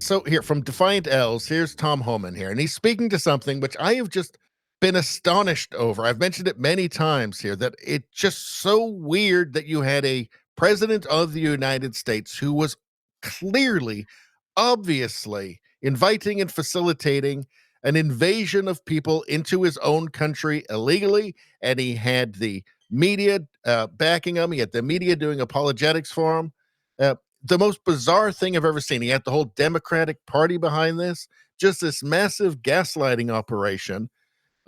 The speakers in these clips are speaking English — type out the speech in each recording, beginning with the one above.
So here from Defiant L's, here's Tom Homan here, and he's speaking to something which I have just been astonished over. I've mentioned it many times here that it's just so weird that you had a president of the United States who was clearly, obviously inviting and facilitating an invasion of people into his own country illegally, and he had the media backing him. He had the media doing apologetics for him. The most bizarre thing I've ever seen. He had the whole Democratic Party behind this, just this massive gaslighting operation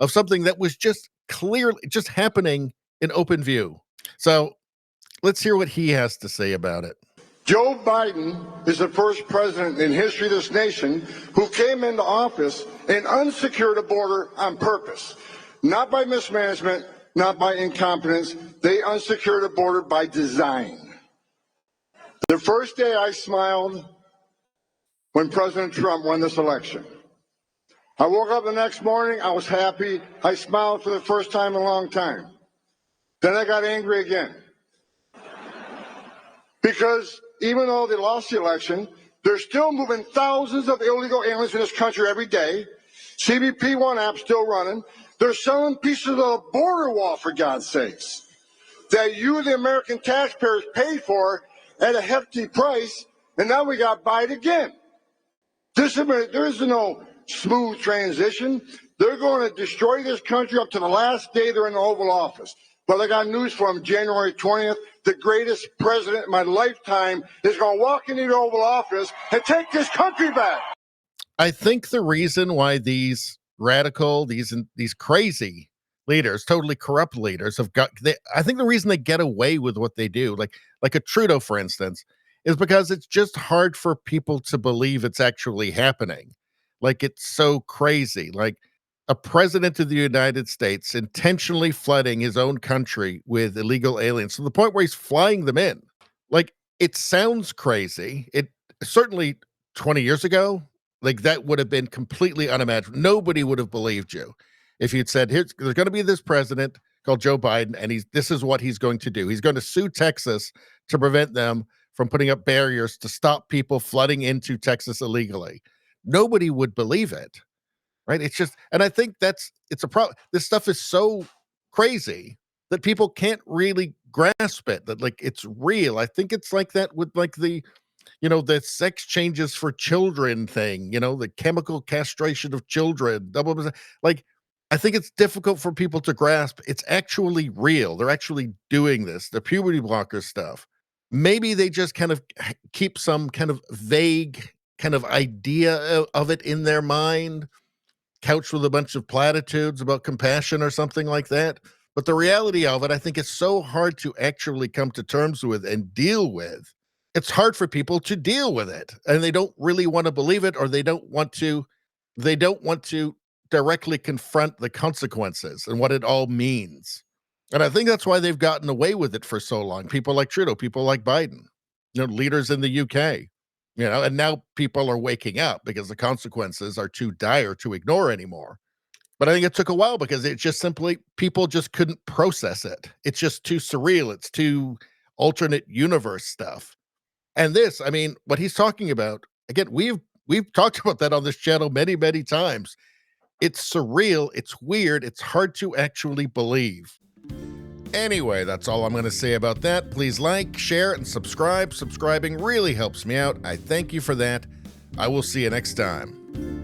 of something that was just clearly just happening in open view. So let's hear what he has to say about it. Joe Biden is the first president in history of this nation who came into office and unsecured a border on purpose. Not by mismanagement, not by incompetence. They unsecured a border by design. The first day I smiled when President Trump won this election. I woke up the next morning, I was happy. I smiled for the first time in a long time. Then I got angry again. Because even though they lost the election, they're still moving thousands of illegal aliens in this country every day. CBP One app still running. They're selling pieces of the border wall, for God's sakes, that you, the American taxpayers, pay for at a hefty price, and now we got Biden again. There is no smooth transition. They're going to destroy this country up to the last day they're in the Oval Office. But I got news for them. January 20th, the greatest president in my lifetime is going to walk into the Oval Office and take this country back. I think the reason why these radical, these crazy leaders, totally corrupt leaders, I think the reason they get away with what they do, like a Trudeau, for instance, is because it's just hard for people to believe it's actually happening. Like, it's so crazy. Like, a president of the United States intentionally flooding his own country with illegal aliens to the point where he's flying them in. Like, it sounds crazy. It certainly 20 years ago, like, that would have been completely unimaginable. Nobody would have believed you if you'd said, there's going to be this president called Joe Biden, and this is what he's going to do. He's going to sue Texas to prevent them from putting up barriers to stop people flooding into Texas illegally. Nobody would believe it, right? It's just, and I think it's a problem. This stuff is so crazy that people can't really grasp it, that like it's real. I think it's like that with like the sex changes for children thing, the chemical castration of children, like, I think it's difficult for people to grasp. It's actually real. They're actually doing this, the puberty blocker stuff. Maybe they just kind of keep some kind of vague kind of idea of it in their mind, couched with a bunch of platitudes about compassion or something like that. But the reality of it, I think, is so hard to actually come to terms with and deal with. It's hard for people to deal with it, and they don't really want to believe it, or they don't want to directly confront the consequences and what it all means. And I think that's why they've gotten away with it for so long. People like Trudeau, people like Biden, leaders in the UK, and now people are waking up because the consequences are too dire to ignore anymore. But I think it took a while because it just simply, people just couldn't process it. It's just too surreal. It's too alternate universe stuff. And this, I mean, what he's talking about, again, we've talked about that on this channel many, many times. It's surreal. It's weird. It's hard to actually believe. Anyway, that's all I'm going to say about that. Please like, share, and subscribe. Subscribing really helps me out. I thank you for that. I will see you next time.